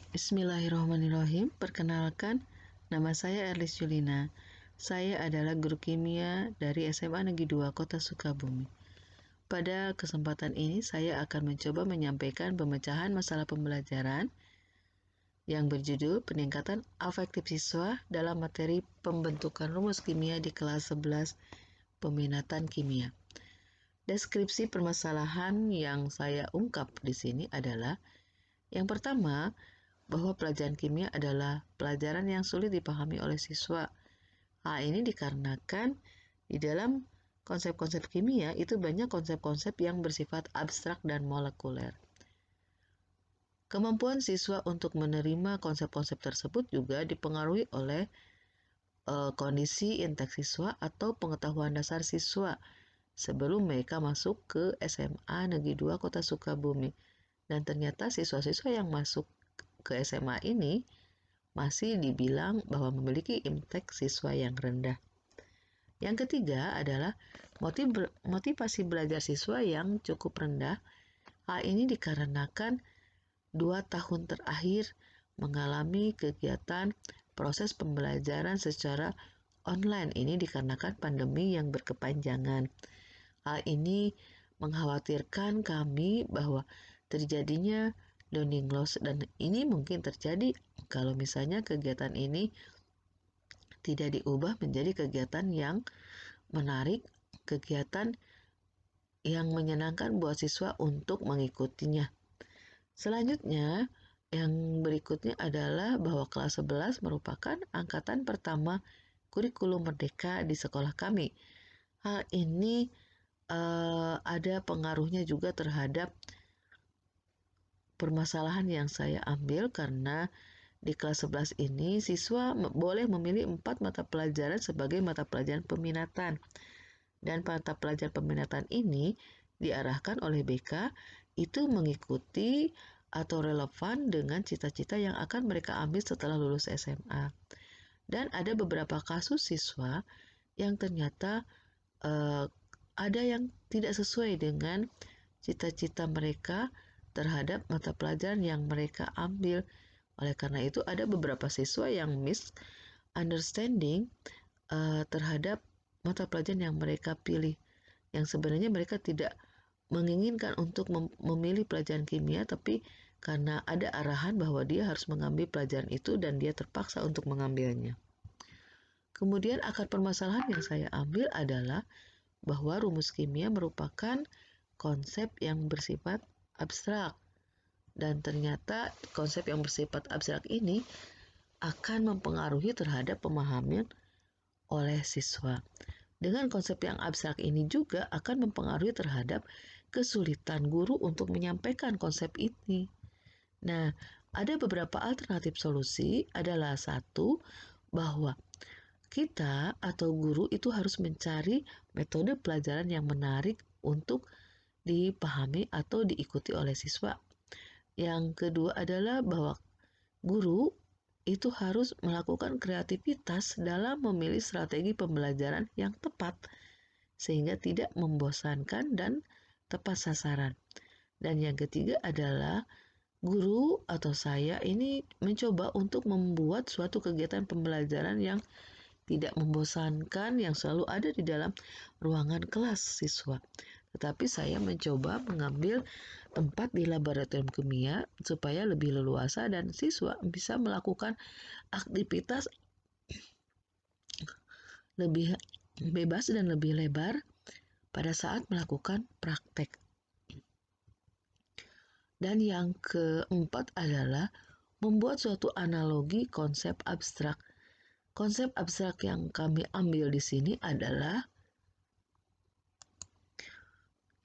Bismillahirrahmanirrahim. Perkenalkan, nama saya Erlis Julina. Saya adalah guru kimia dari SMA Negeri 2 Kota Sukabumi. Pada kesempatan ini, saya akan mencoba menyampaikan pemecahan masalah pembelajaran yang berjudul Peningkatan Afektif Siswa dalam materi pembentukan rumus kimia di kelas 11 peminatan kimia. Deskripsi permasalahan yang saya ungkap di sini adalah yang pertama, bahwa pelajaran kimia adalah pelajaran yang sulit dipahami oleh siswa. Hal ini dikarenakan di dalam konsep-konsep kimia itu banyak konsep-konsep yang bersifat abstrak dan molekuler. Kemampuan siswa untuk menerima konsep-konsep tersebut juga dipengaruhi oleh kondisi intek siswa atau pengetahuan dasar siswa sebelum mereka masuk ke SMA Negeri 2 Kota Sukabumi. Dan ternyata siswa-siswa yang masuk ke SMA ini masih dibilang bahwa memiliki intek siswa yang rendah. Yang ketiga adalah motivasi belajar siswa yang cukup rendah. Hal ini dikarenakan 2 tahun terakhir mengalami kegiatan proses pembelajaran secara online. Ini dikarenakan pandemi yang berkepanjangan. Hal ini mengkhawatirkan kami bahwa terjadinya learning loss, dan ini mungkin terjadi kalau misalnya kegiatan ini tidak diubah menjadi kegiatan yang menarik, kegiatan yang menyenangkan buat siswa untuk mengikutinya. Selanjutnya, yang berikutnya adalah bahwa kelas 11 merupakan angkatan pertama kurikulum merdeka di sekolah kami. Hal ini ada pengaruhnya juga terhadap permasalahan yang saya ambil, karena di kelas 11 ini siswa boleh memilih 4 mata pelajaran sebagai mata pelajaran peminatan. Dan mata pelajaran peminatan ini diarahkan oleh BK itu mengikuti atau relevan dengan cita-cita yang akan mereka ambil setelah lulus SMA. Dan ada beberapa kasus siswa yang ternyata ada yang tidak sesuai dengan cita-cita mereka terhadap mata pelajaran yang mereka ambil. Oleh karena itu ada beberapa siswa yang misunderstanding terhadap mata pelajaran yang mereka pilih, yang sebenarnya mereka tidak menginginkan untuk memilih pelajaran kimia, tapi karena ada arahan bahwa dia harus mengambil pelajaran itu dan dia terpaksa untuk mengambilnya. Kemudian akar permasalahan yang saya ambil adalah bahwa rumus kimia merupakan konsep yang bersifat abstrak, dan ternyata konsep yang bersifat abstrak ini akan mempengaruhi terhadap pemahaman oleh siswa. Dengan konsep yang abstrak ini juga akan mempengaruhi terhadap kesulitan guru untuk menyampaikan konsep ini. Nah, ada beberapa alternatif solusi. Adalah satu, bahwa kita atau guru itu harus mencari metode pelajaran yang menarik untuk dipahami atau diikuti oleh siswa. Yang kedua adalah bahwa guru itu harus melakukan kreativitas dalam memilih strategi pembelajaran yang tepat sehingga tidak membosankan dan tepat sasaran. Dan yang ketiga adalah guru atau saya ini mencoba untuk membuat suatu kegiatan pembelajaran yang tidak membosankan, yang selalu ada di dalam ruangan kelas siswa. Tetapi saya mencoba mengambil tempat di laboratorium kimia supaya lebih leluasa dan siswa bisa melakukan aktivitas lebih bebas dan lebih lebar pada saat melakukan praktek. Dan yang keempat adalah membuat suatu analogi konsep abstrak. Konsep abstrak yang kami ambil di sini adalah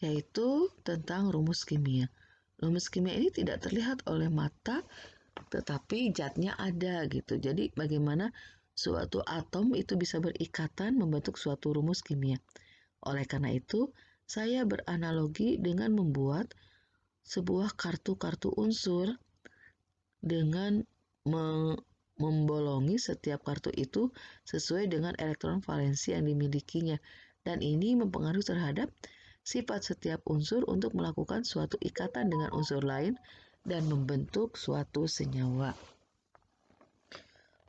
yaitu tentang rumus kimia. Rumus kimia ini tidak terlihat oleh mata, tetapi zatnya ada gitu. Jadi bagaimana suatu atom itu bisa berikatan membentuk suatu rumus kimia. Oleh karena itu, saya beranalogi dengan membuat sebuah kartu-kartu unsur dengan membolongi setiap kartu itu sesuai dengan elektron valensi yang dimilikinya, dan ini mempengaruhi terhadap sifat setiap unsur untuk melakukan suatu ikatan dengan unsur lain dan membentuk suatu senyawa.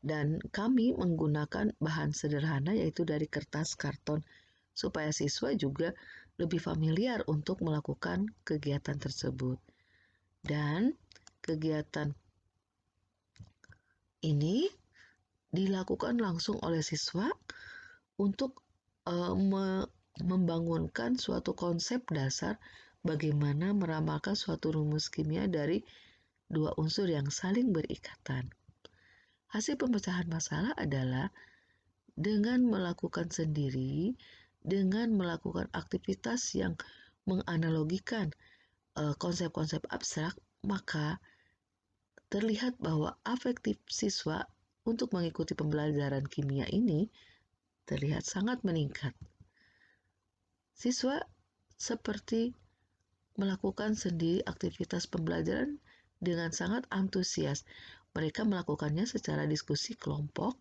Dan kami menggunakan bahan sederhana yaitu dari kertas karton supaya siswa juga lebih familiar untuk melakukan kegiatan tersebut. Dan kegiatan ini dilakukan langsung oleh siswa untuk membangunkan suatu konsep dasar bagaimana meramalkan suatu rumus kimia dari dua unsur yang saling berikatan. Hasil pemecahan masalah adalah dengan melakukan sendiri, dengan melakukan aktivitas yang menganalogikan konsep-konsep abstrak, maka terlihat bahwa afektif siswa untuk mengikuti pembelajaran kimia ini terlihat sangat meningkat. Siswa seperti melakukan sendiri aktivitas pembelajaran dengan sangat antusias. Mereka melakukannya secara diskusi kelompok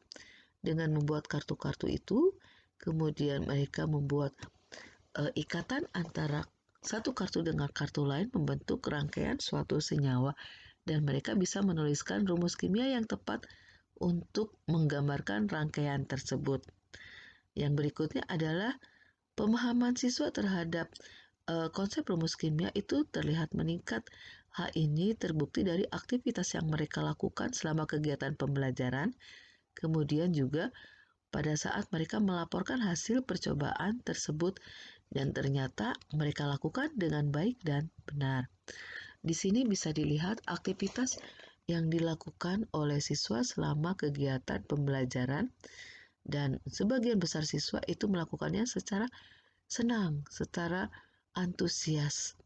dengan membuat kartu-kartu itu, kemudian mereka membuat ikatan antara satu kartu dengan kartu lain membentuk rangkaian suatu senyawa dan mereka bisa menuliskan rumus kimia yang tepat untuk menggambarkan rangkaian tersebut. Yang berikutnya adalah pemahaman siswa terhadap konsep rumus kimia itu terlihat meningkat. Hal ini terbukti dari aktivitas yang mereka lakukan selama kegiatan pembelajaran. Kemudian juga pada saat mereka melaporkan hasil percobaan tersebut dan ternyata mereka lakukan dengan baik dan benar. Di sini bisa dilihat aktivitas yang dilakukan oleh siswa selama kegiatan pembelajaran dan sebagian besar siswa itu melakukannya secara senang, secara antusias.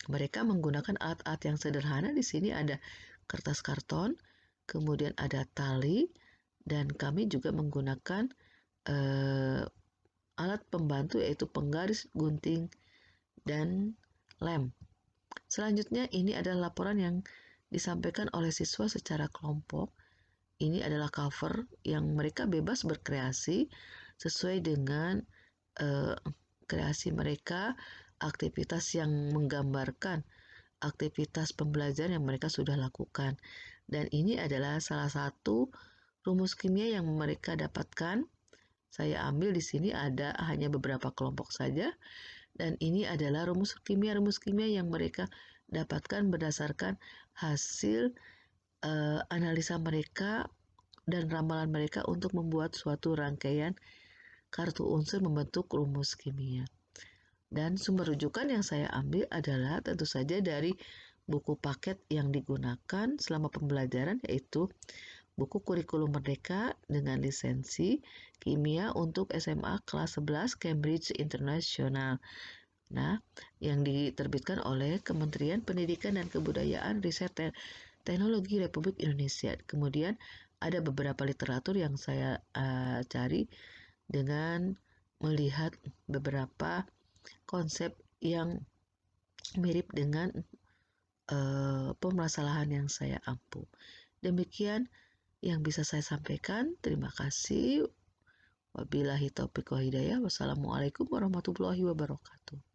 Mereka menggunakan alat-alat yang sederhana. Di sini ada kertas karton, kemudian ada tali, dan kami juga menggunakan alat pembantu yaitu penggaris, gunting, dan lem. Selanjutnya ini adalah laporan yang disampaikan oleh siswa secara kelompok. Ini adalah cover yang mereka bebas berkreasi sesuai dengan kreasi mereka, aktivitas yang menggambarkan aktivitas pembelajaran yang mereka sudah lakukan. Dan ini adalah salah satu rumus kimia yang mereka dapatkan. Saya ambil di sini ada hanya beberapa kelompok saja. Dan ini adalah rumus kimia yang mereka dapatkan berdasarkan hasil analisa mereka dan ramalan mereka untuk membuat suatu rangkaian kartu unsur membentuk rumus kimia. Dan sumber rujukan yang saya ambil adalah tentu saja dari buku paket yang digunakan selama pembelajaran yaitu buku kurikulum merdeka dengan lisensi kimia untuk SMA kelas 11 Cambridge International. Nah, yang diterbitkan oleh Kementerian Pendidikan dan Kebudayaan Riset Teknologi Republik Indonesia. Kemudian ada beberapa literatur yang saya cari dengan melihat beberapa konsep yang mirip dengan permasalahan yang saya ampu. Demikian yang bisa saya sampaikan. Terima kasih. Wabillahi taufiq wa hidayah. Wassalamualaikum warahmatullahi wabarakatuh.